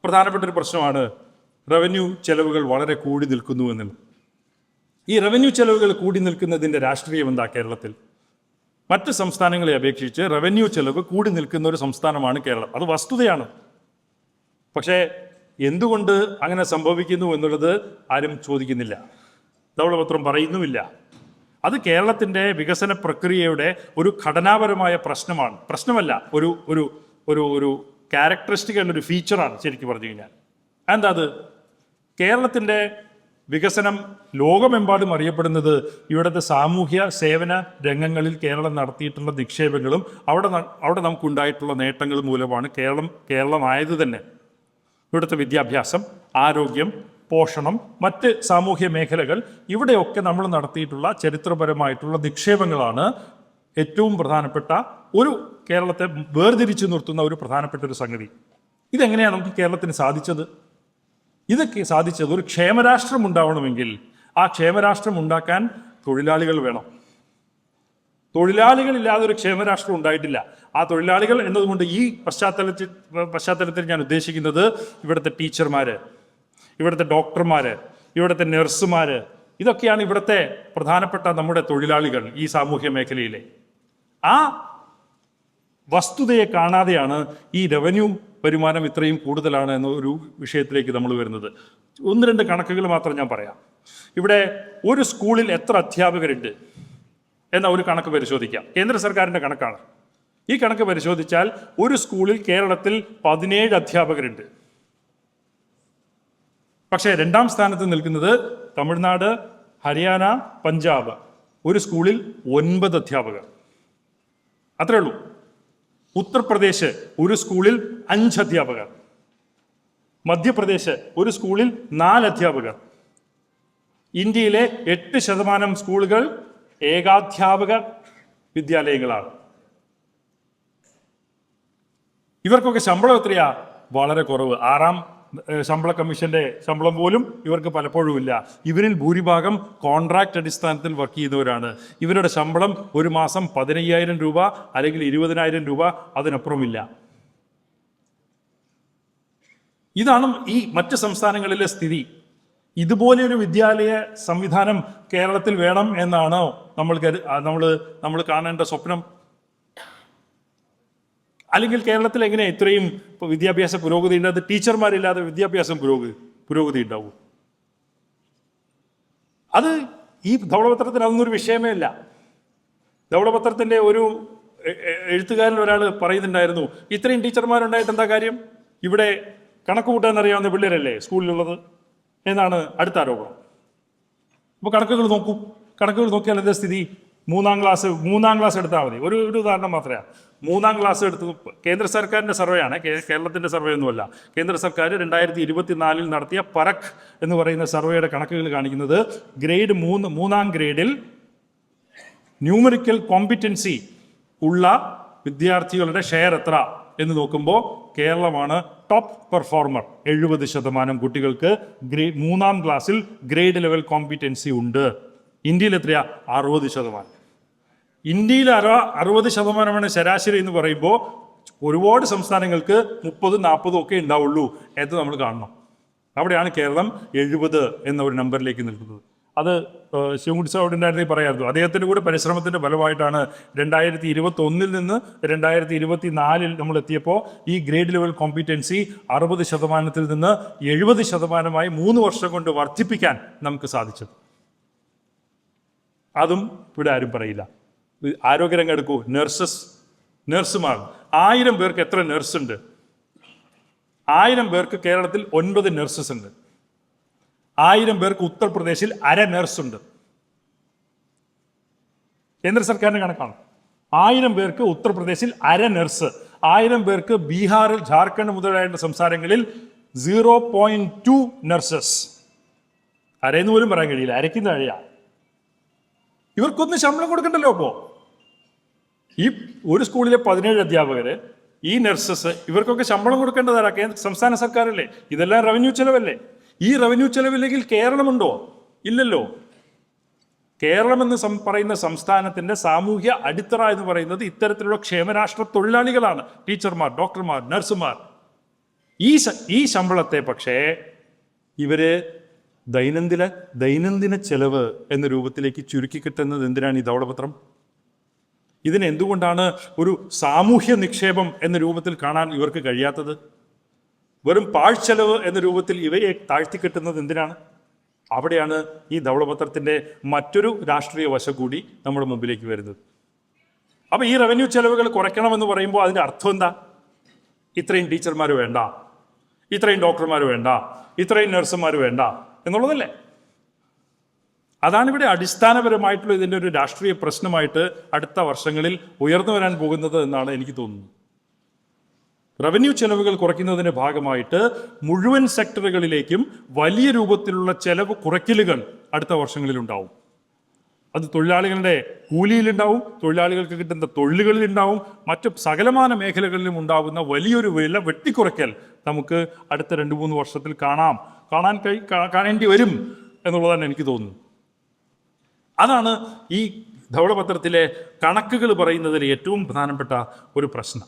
പ്രധാനപ്പെട്ട ഒരു പ്രശ്നമാണ് റവന്യൂ ചെലവുകൾ വളരെ കൂടി നിൽക്കുന്നു എന്നുള്ളത്. ഈ റവന്യൂ ചെലവുകൾ കൂടി നിൽക്കുന്നതിൻ്റെ രാഷ്ട്രീയം എന്താ? കേരളത്തിൽ മറ്റ് സംസ്ഥാനങ്ങളെ അപേക്ഷിച്ച് റവന്യൂ ചെലവ് കൂടി നിൽക്കുന്ന ഒരു സംസ്ഥാനമാണ് കേരളം. അത് വസ്തുതയാണ്. പക്ഷേ എന്തുകൊണ്ട് അങ്ങനെ സംഭവിക്കുന്നു എന്നുള്ളത് ആരും ചോദിക്കുന്നില്ല, ധവളപത്രം പറയുന്നുമില്ല. അത് കേരളത്തിൻ്റെ വികസന പ്രക്രിയയുടെ ഒരു ഘടനാപരമായ പ്രശ്നമല്ല, ഒരു ഒരു ഒരു ഒരു ക്യാരക്ടറിസ്റ്റിക് ഒരു ഫീച്ചറാണ് ശരിക്കും പറഞ്ഞു കഴിഞ്ഞാൽ. എന്താ അത്? കേരളത്തിൻ്റെ വികസനം ലോകമെമ്പാടും അറിയപ്പെടുന്നത് ഇവിടുത്തെ സാമൂഹ്യ സേവന രംഗങ്ങളിൽ കേരളം നടത്തിയിട്ടുള്ള നിക്ഷേപങ്ങളും അവിടെ നമുക്കുണ്ടായിട്ടുള്ള നേട്ടങ്ങൾ മൂലമാണ് കേരളമായത് തന്നെ. ഇവിടുത്തെ വിദ്യാഭ്യാസം, ആരോഗ്യം, പോഷണം, മറ്റ് സാമൂഹ്യ മേഖലകൾ, ഇവിടെയൊക്കെ നമ്മൾ നടത്തിയിട്ടുള്ള ചരിത്രപരമായിട്ടുള്ള നിക്ഷേപങ്ങളാണ് ഏറ്റവും പ്രധാനപ്പെട്ട ഒരു കേരളത്തെ വേർതിരിച്ചു നിർത്തുന്ന ഒരു പ്രധാനപ്പെട്ട ഒരു സംഗതി. ഇതെങ്ങനെയാണ് നമുക്ക് കേരളത്തിന് സാധിച്ചത്? ഇതൊക്കെ സാധിച്ചത് ഒരു ക്ഷേമരാഷ്ട്രം ഉണ്ടാവണമെങ്കിൽ ആ ക്ഷേമരാഷ്ട്രം ഉണ്ടാക്കാൻ തൊഴിലാളികൾ വേണം. തൊഴിലാളികളില്ലാതെ ഒരു ക്ഷേമരാഷ്ട്രം ഉണ്ടായിട്ടില്ല. ആ തൊഴിലാളികൾ എന്നതുകൊണ്ട് ഈ പശ്ചാത്തലത്തിൽ ഞാൻ ഉദ്ദേശിക്കുന്നത് ഇവിടുത്തെ ടീച്ചർമാർ, ഇവിടുത്തെ ഡോക്ടർമാർ, ഇവിടുത്തെ നഴ്സുമാർ, ഇതൊക്കെയാണ് ഇവിടുത്തെ പ്രധാനപ്പെട്ട നമ്മുടെ തൊഴിലാളികൾ ഈ സാമൂഹ്യ മേഖലയിലെ. ആ വസ്തുതയെ കാണാതെയാണ് ഈ റവന്യൂ വരുമാനം ഇത്രയും കൂടുതലാണ് എന്നൊരു വിഷയത്തിലേക്ക് നമ്മൾ വരുന്നത്. 1-2 കണക്കുകൾ മാത്രം ഞാൻ പറയാം. ഇവിടെ ഒരു സ്കൂളിൽ എത്ര അധ്യാപകരുണ്ട് എന്ന ഒരു കണക്ക് പരിശോധിക്കാം. കേന്ദ്ര സർക്കാരിൻ്റെ കണക്കാണ്. ഈ കണക്ക് പരിശോധിച്ചാൽ ഒരു സ്കൂളിൽ കേരളത്തിൽ 17 അധ്യാപകരുണ്ട്. പക്ഷേ 2ാം സ്ഥാനത്ത് നിൽക്കുന്നത് തമിഴ്നാട്, ഹരിയാന, പഞ്ചാബ്. ഒരു സ്കൂളിൽ 9 അധ്യാപകർ, അത്രേ ഉള്ളൂ. ഉത്തർപ്രദേശ് ഒരു സ്കൂളിൽ 5 അധ്യാപകർ. മധ്യപ്രദേശ് ഒരു സ്കൂളിൽ 4 അധ്യാപകർ. ഇന്ത്യയിലെ 8% സ്കൂളുകൾ ഏകാധ്യാപക വിദ്യാലയങ്ങളാണ്. ഇവർക്കൊക്കെ ശമ്പളം എത്രയാ? വളരെ കുറവ്. 6ാം ശമ്പള കമ്മീഷന്റെ ശമ്പളം പോലും ഇവർക്ക് പലപ്പോഴും ഇല്ല. ഇവരിൽ ഭൂരിഭാഗം കോൺട്രാക്ട് അടിസ്ഥാനത്തിൽ വർക്ക് ചെയ്യുന്നവരാണ്. ഇവരുടെ ശമ്പളം ഒരു മാസം 15,000 രൂപ അല്ലെങ്കിൽ 20,000 രൂപ, അതിനപ്പുറമില്ല. ഇതാണ് ഈ മറ്റ് സംസ്ഥാനങ്ങളിലെ സ്ഥിതി. ഇതുപോലെയൊരു വിദ്യാലയ സംവിധാനം കേരളത്തിൽ വേണം എന്നാണോ നമ്മൾ കാണേണ്ട സ്വപ്നം? അല്ലെങ്കിൽ കേരളത്തിൽ എങ്ങനെ ഇത്രയും വിദ്യാഭ്യാസ പുരോഗതി ഉണ്ട്? അത് ടീച്ചർമാരില്ലാതെ വിദ്യാഭ്യാസം പുരോഗതി ഉണ്ടാവും? അത് ഈ ധവളപത്രത്തിന് അതൊന്നൊരു വിഷയമേ അല്ല. ധവളപത്രത്തിൻ്റെ ഒരു എഴുത്തുകാരൻ ഒരാൾ പറയുന്നുണ്ടായിരുന്നു, ഇത്രയും ടീച്ചർമാരുണ്ടായിട്ട് എന്താ കാര്യം? ഇവിടെ കണക്ക് കൂട്ടാൻ അറിയാവുന്ന പിള്ളേരല്ലേ സ്കൂളിലുള്ളത് എന്നാണ് അടുത്ത ആരോപണം. അപ്പോൾ കണക്കുകൾ നോക്കിയാൽ എന്താ സ്ഥിതി? 3ാം ക്ലാസ് എടുത്താൽ മതി. ഒരു ഉദാഹരണം മാത്രമേ. 3ാം ക്ലാസ് എടുത്ത് കേന്ദ്ര സർക്കാരിൻ്റെ സർവേയാണ്, കേരളത്തിൻ്റെ സർവേ ഒന്നുമല്ല. കേന്ദ്ര സർക്കാർ 2024 നടത്തിയ പരഖ് എന്ന് പറയുന്ന സർവേയുടെ കണക്കുകൾ കാണിക്കുന്നത് ഗ്രേഡ് 3ാം ഗ്രേഡിൽ ന്യൂമറിക്കൽ കോമ്പിറ്റൻസി ഉള്ള വിദ്യാർത്ഥികളുടെ ഷെയർ എത്ര എന്ന് നോക്കുമ്പോൾ കേരളമാണ് ടോപ്പ് പെർഫോമർ. 70% കുട്ടികൾക്ക് 3ാം ക്ലാസ്സിൽ ഗ്രേഡ് ലെവൽ കോമ്പിറ്റൻസി ഉണ്ട്. ഇന്ത്യയിൽ എത്രയാ? 60%. ഇന്ത്യയിൽ 60% ശരാശരി എന്ന് പറയുമ്പോൾ ഒരുപാട് സംസ്ഥാനങ്ങൾക്ക് 30-40 ഒക്കെ ഉണ്ടാവുള്ളൂ എന്ന് നമ്മൾ കാണണം. അവിടെയാണ് കേരളം 70 എന്ന ഒരു നമ്പറിലേക്ക് നിൽക്കുന്നത്. അത് ശിവൻകുട്ടി സാർ ഉണ്ടായിരുന്നെങ്കിൽ പറയാമായിരുന്നു. അദ്ദേഹത്തിൻ്റെ കൂടെ പരിശ്രമത്തിൻ്റെ ഫലമായിട്ടാണ് 2021 നിന്ന് 2024 നമ്മൾ എത്തിയപ്പോൾ ഈ ഗ്രേഡ് ലെവൽ കോമ്പിറ്റൻസി 60% നിന്ന് 70% 3 വർഷം കൊണ്ട് വർദ്ധിപ്പിക്കാൻ നമുക്ക് സാധിച്ചത്. അതും ഇവിടെ ആരും പറയില്ല. ആരോഗ്യരംഗം എടുക്കൂ, നഴ്സുമാർ 1000 പേർക്ക് എത്ര നഴ്സുണ്ട്? 1000 പേർക്ക് കേരളത്തിൽ 9 നഴ്സസ് ഉണ്ട്. 1000 പേർക്ക് ഉത്തർപ്രദേശിൽ അര നഴ്സുണ്ട്. കേന്ദ്ര സർക്കാരിൻ്റെ കണക്കാണ്. 1000 പേർക്ക് ഉത്തർപ്രദേശിൽ അര നഴ്സ്. 1000 പേർക്ക് ബീഹാറിൽ, ജാർഖണ്ഡ് മുതലായ സംസ്ഥാനങ്ങളിൽ 0.2 നഴ്സസ്. അരയെന്ന് പോലും പറയാൻ കഴിയില്ല, അരയ്ക്കുന്ന കഴിയാ. ഇവർക്കൊന്നും ശമ്പളം കൊടുക്കണ്ടല്ലോ. അപ്പോൾ ഈ ഒരു സ്കൂളിലെ 17 അധ്യാപകര്, ഈ നഴ്സസ്, ഇവർക്കൊക്കെ ശമ്പളം കൊടുക്കേണ്ടതാരാ? സംസ്ഥാന സർക്കാരല്ലേ? ഇതെല്ലാം റവന്യൂ ചെലവല്ലേ? ഈ റവന്യൂ ചെലവില്ലെങ്കിൽ കേരളമുണ്ടോ? ഇല്ലല്ലോ. കേരളം എന്ന് പറയുന്ന സംസ്ഥാനത്തിന്റെ സാമൂഹ്യ അടിത്തറ എന്ന് പറയുന്നത് ഇത്തരത്തിലുള്ള ക്ഷേമരാഷ്ട്ര തൊഴിലാളികളാണ്. ടീച്ചർമാർ, ഡോക്ടർമാർ, നഴ്സുമാർ. ഈ ശമ്പളത്തെ പക്ഷേ ഇവര് ദൈനംദിന ചെലവ് എന്ന രൂപത്തിലേക്ക് ചുരുക്കി കിട്ടുന്നത് എന്തിനാണ്? ഈ ധവളപത്രം. ഇതിനെന്തുകൊണ്ടാണ് ഒരു സാമൂഹ്യ നിക്ഷേപം എന്ന രൂപത്തിൽ കാണാൻ ഇവർക്ക് കഴിയാത്തത്? വെറും പാഴ്ചെലവ് എന്ന രൂപത്തിൽ ഇവയെ താഴ്ത്തിക്കെട്ടുന്നത് എന്തിനാണ്? അവിടെയാണ് ഈ ധവളപത്രത്തിന്റെ മറ്റൊരു രാഷ്ട്രീയ വശം കൂടി നമ്മുടെ മുമ്പിലേക്ക് വരുന്നത്. അപ്പൊ ഈ റവന്യൂ ചെലവുകൾ കുറയ്ക്കണമെന്ന് പറയുമ്പോൾ അതിന്റെ അർത്ഥം എന്താ? ഇത്രയും ടീച്ചർമാർ വേണ്ട, ഇത്രയും ഡോക്ടർമാർ വേണ്ട, ഇത്രയും നഴ്സുമാർ വേണ്ട എന്നുള്ളതല്ലേ? അതാണ് ഇവിടെ അടിസ്ഥാനപരമായിട്ടുള്ള ഇതിൻ്റെ ഒരു രാഷ്ട്രീയ പ്രശ്നമായിട്ട് അടുത്ത വർഷങ്ങളിൽ ഉയർന്നു വരാൻ പോകുന്നത് എന്നാണ് എനിക്ക് തോന്നുന്നത്. റവന്യൂ ചെലവുകൾ കുറയ്ക്കുന്നതിൻ്റെ ഭാഗമായിട്ട് മുഴുവൻ സെക്ടറുകളിലേക്കും വലിയ രൂപത്തിലുള്ള ചെലവ് കുറയ്ക്കലുകൾ അടുത്ത വർഷങ്ങളിൽ ഉണ്ടാവും. അത് തൊഴിലാളികളുടെ കൂലിയിലുണ്ടാവും, തൊഴിലാളികൾക്ക് കിട്ടുന്ന തൊഴിലുകളിലുണ്ടാവും, മറ്റു സകലമാന മേഖലകളിലും ഉണ്ടാവുന്ന വലിയൊരു വില വെട്ടിക്കുറയ്ക്കൽ നമുക്ക് അടുത്ത 2-3 വർഷത്തിൽ കാണേണ്ടി വരും എന്നുള്ളതാണ് എനിക്ക് തോന്നുന്നത്. അതാണ് ഈ ധവളപത്രത്തിലെ കണക്കുകൾ പറയുന്നതിൽ ഏറ്റവും പ്രധാനപ്പെട്ട ഒരു പ്രശ്നം.